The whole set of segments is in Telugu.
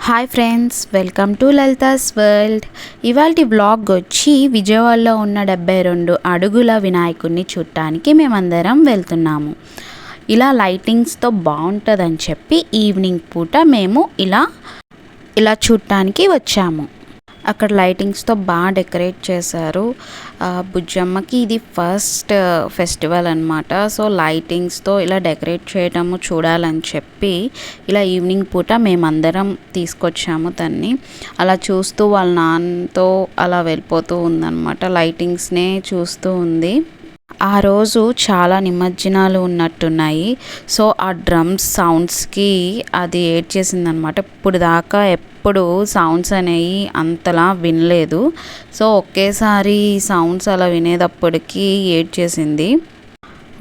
Hi friends, welcome to Lalitha's world. ఇవాల్టి వ్లాగ్ వచ్చి విజయవాడలో ఉన్న 72 అడుగుల వినాయకుడిని చూడటానికి మేమందరం వెళ్తున్నాము. ఇలా లైటింగ్స్తో బాగుంటుందని చెప్పి ఈవినింగ్ పూట మేము ఇలా చూడటానికి వచ్చాము. అక్కడ లైటింగ్స్తో బాగా డెకరేట్ చేశారు. బుజ్జమ్మకి ఇది ఫస్ట్ ఫెస్టివల్ అనమాట. సో లైటింగ్స్తో ఇలా డెకరేట్ చేయటము చూడాలని చెప్పి ఇలా ఈవినింగ్ పూట మేమందరం తీసుకొచ్చాము తన్ని. అలా చూస్తూ వాళ్ళ నాన్నతో అలా వెళ్ళిపోతూ ఉందన్నమాట. లైటింగ్స్నే చూస్తూ ఉంది. ఆ రోజు చాలా నిమజ్జనాలు ఉన్నట్టున్నాయి. సో ఆ డ్రమ్స్ సౌండ్స్కి అది ఏడ్చేసిందనమాట. ఇప్పుడు దాకా ఎప్పుడు సౌండ్స్ అనేవి అంతలా వినలేదు. సో ఒకేసారి సౌండ్స్ అలా వినేటప్పటికీ ఏడ్చేసింది.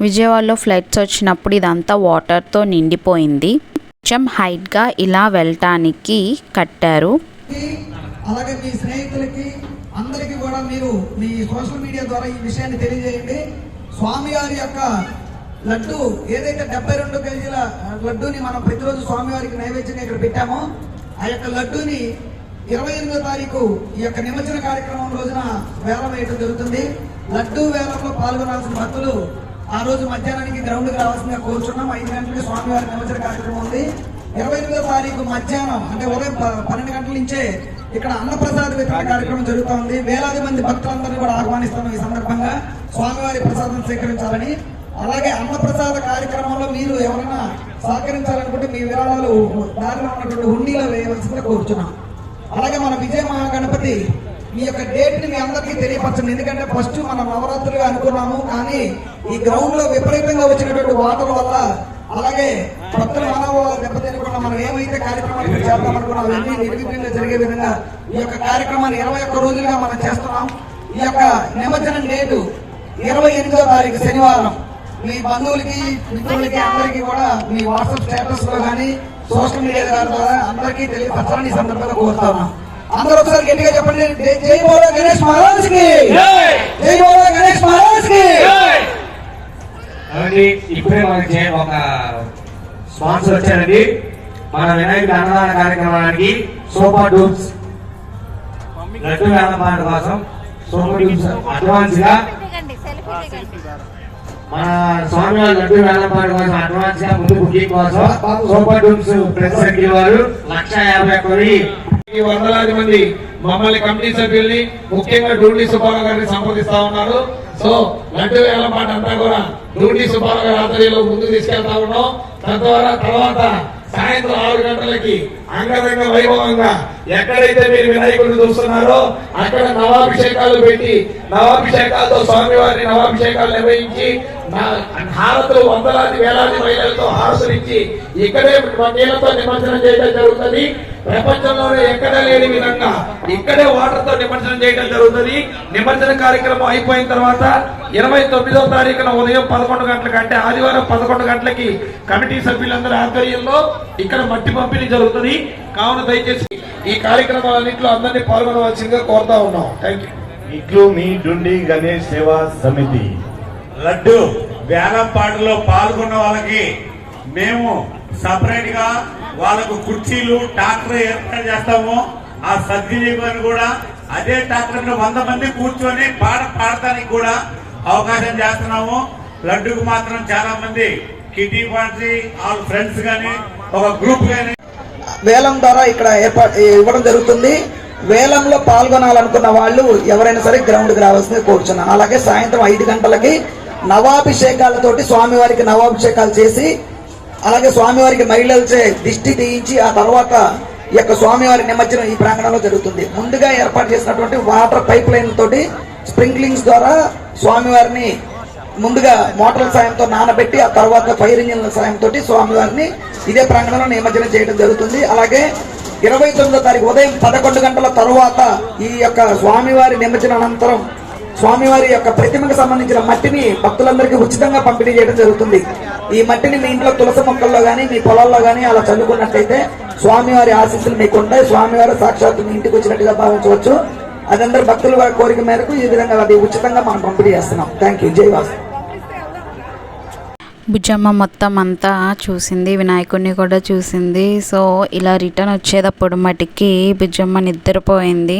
విజయవాడలో ఫ్లడ్స్ వచ్చినప్పుడు ఇదంతా వాటర్తో నిండిపోయింది. కొంచెం హైట్గా ఇలా వెళ్ళటానికి కట్టారు. అలాగే మీ స్నేహితులకి అందరికీ కూడా మీరు మీ సోషల్ మీడియా ద్వారా ఈ విషయాన్ని తెలియజేయండి. స్వామివారి యొక్క లడ్డు ఏదైతే 72 కేజీల లడ్డూని మనం ప్రతిరోజు స్వామివారికి నైవేద్యంగా ఇక్కడ పెట్టామో ఆ యొక్క లడ్డూని 28వ తారీఖు ఈ యొక్క నిమజ్జన కార్యక్రమం రోజున వేలం వేయడం జరుగుతుంది. లడ్డూ వేలంలో పాల్గొనాల్సిన భక్తులు ఆ రోజు మధ్యాహ్నానికి గ్రౌండ్కి రావాల్సిందిగా కోరుచున్నాం. 5 గంటలకి స్వామివారి నిమజ్జన కార్యక్రమం ఉంది. 28వ తారీఖు మధ్యాహ్నం అంటే ఉదయం 12 గంటల నుంచే ఇక్కడ అన్నప్రసాద వితరణ కార్యక్రమం జరుగుతోంది. వేలాది మంది భక్తులందరినీ కూడా ఆహ్వానిస్తున్నాం ఈ సందర్భంగా స్వామివారి ప్రసాదం స్వీకరించాలని. అలాగే అన్నప్రసాద కార్యక్రమంలో మీరు ఎవరైనా సహకరించాలనుకుంటే మీ విరాళాలు దారిలో ఉన్నటువంటి హుండీలో వేయవలసిందిగా కోరుచున్నాం. అలాగే మన విజయ మహాగణపతి మీ యొక్క డేట్ని మీ అందరికీ తెలియపరచండి. ఎందుకంటే ఫస్ట్ మనం నవరాత్రులుగా అనుకున్నాము, కానీ ఈ గ్రౌండ్ లో విపరీతంగా వచ్చినటువంటి వాటర్ వల్ల అలాగే భక్తుల మనోభావాలు దెబ్బతినకుండా మనం ఏమైతే కార్యక్రమాలు చేద్దామనుకున్నాం అవన్నీ నిర్విఘ్నంగా జరిగే విధంగా ఈ యొక్క కార్యక్రమాన్ని 21 రోజులుగా మనం చేస్తున్నాం. ఈ యొక్క నిమజ్జనం డేటు 28వ తారీఖు శనివారం. మీ బంధువులకి మిత్రులకి అందరికీ కూడా మీ వాట్సాప్ స్టేటస్ లో కానీ సోషల్ మీడియా ద్వారా అందరికీ తెలియపరచాలని ఈ సందర్భంగా కోరుతున్నాం. అందరూ ఒకసారి గట్టిగా చెప్పండి, జై బోలో గణేష్ మహారాజ్ కి, జై బోలో గణేష్ మహారాజ్ కి. ఇప్పుడే మనకి ఒక స్పాన్సర్ వచ్చారండి మన వినాయకుడి అన్నదాన కార్యక్రమానికి. సూపర్ డూమ్స్ లడ్డు వ్యాపార కోసం సూపర్ డూమ్స్ అడ్వాన్స్ గా మన స్వామివారి లడ్డు వ్యాపార కోసం అడ్వాన్స్ గా ముందు బుకింగ్ కోసం సూపర్ డూమ్స్ ప్రెస్ సెక్రటరీ వారు 151,000 వందలాది మంది మమ్మల్ని కమిటీ సభ్యుల్ని ముఖ్యంగా డూండి సుబ్బారావు గారిని సంప్రదిస్తా ఉన్నారు. సో లడ్డు వేలం పాట అంతా కూడా డూండి సుబ్బారావు గారి ఆధ్వర్యంలో ముందుకు తీసుకెళ్తా ఉన్నాం. తద్వారా తర్వాత సాయంత్రం 6 గంటలకి అంగరంగ వైభవంగా ఎక్కడైతే మీరు వినాయకుడిని చూస్తున్నారో అక్కడ నవాభిషేకాలు పెట్టి నవాభిషేకాలతో స్వామివారిని నవాభిషేకాలు నిర్వహించి హారతులు వందలాది వేలాది మహిళలతో హారతులు ఇచ్చి ఇక్కడే నీళ్లతో నిమజ్జనం చేయడం జరుగుతుంది. ప్రపంచంలోనే ఎక్కడ లేని విధంగా ఇక్కడే వాటర్ తో నిమజ్జనం చేయడం జరుగుతుంది. నిమజ్జన కార్యక్రమం అయిపోయిన తర్వాత 29వ తారీఖున ఉదయం 11 గంటలకు అంటే ఆదివారం 11 గంటలకి కమిటీ సభ్యులందరి ఆధ్వర్యంలో ఇక్కడ మట్టి పంపిణీ జరుగుతుంది. కావున దయచేసి ఈ కార్యక్రమాలన్నింటిలో అందరినీ పాల్గొనవలసిందిగా కోరుతా ఉన్నాం. Thank you. ఇట్లు మీ డుండి గణేష్ సేవా సమితి. లడ్డు వేలం పాటలో పాల్గొన్న వాళ్ళకి మేము సపరేట్ గా వాళ్ళకు కుర్చీలు ట్రాక్టర్ ఏర్పాటు చేస్తాము. ఆ సద్వినియోగాన్ని కూడా అదే ట్రాక్టర్ 100 మంది కూర్చొని పాడటానికి కూడా అవకాశం చేస్తున్నాము. లడ్డుకు మాత్రం చాలా మంది కిటీ పార్టీ వాళ్ళ ఫ్రెండ్స్ గాని ఒక గ్రూప్ గాని వేలం ద్వారా ఇక్కడ ఇవ్వడం జరుగుతుంది. వేలంలో పాల్గొనాలనుకున్న వాళ్ళు ఎవరైనా సరే గ్రౌండ్కి రావాల్సింది కోరుచున్నాను. అలాగే సాయంత్రం 5 గంటలకి నవాభిషేకాలతోటి స్వామివారికి నవాభిషేకాలు చేసి అలాగే స్వామివారికి మహిళలచే దిష్టి తీయించి ఆ తర్వాత ఈ యొక్క స్వామివారి నిమజ్జనం ఈ ప్రాంగణంలో జరుగుతుంది. ముందుగా ఏర్పాటు చేసినటువంటి వాటర్ పైప్ లైన్ తోటి స్ప్రింక్లింగ్స్ ద్వారా స్వామివారిని ముందుగా మోటార్ల సాయంతో నానబెట్టి ఆ తర్వాత ఫైర్ ఇంజిన్ల సాయంతో స్వామివారిని ఇదే ప్రాంగణంలో నిమజ్జనం చేయడం జరుగుతుంది. అలాగే 29వ తారీఖు ఉదయం 11 గంటల తరువాత ఈ యొక్క స్వామివారి నిమజ్జన అనంతరం స్వామివారి యొక్క ప్రతిమకు సంబంధించిన మట్టిని భక్తులందరికీ ఉచితంగా పంపిణీ చేయడం జరుగుతుంది. ఈ మట్టిని మీ ఇంట్లో తులసి మొక్కల్లో గానీ మీ పొలాల్లో గానీ అలా చల్లుకున్నట్లయితే స్వామివారి ఆశీస్సులు మీకు ఉంటాయి. స్వామివారి సాక్షాత్తు మీ ఇంటికి వచ్చినట్టుగా భావించవచ్చు. అదందరూ భక్తుల కోరిక మేరకు ఈ విధంగా అది ఉచితంగా మనం పంపిణీ చేస్తున్నాం. Thank you. జై వాసు. బుజ్జమ్మ మొత్తం అంతా చూసింది, వినాయకుడిని కూడా చూసింది. సో ఇలా రిటర్న్ వచ్చేటప్పుడు మటుకి బుజ్జమ్మ నిద్రపోయింది.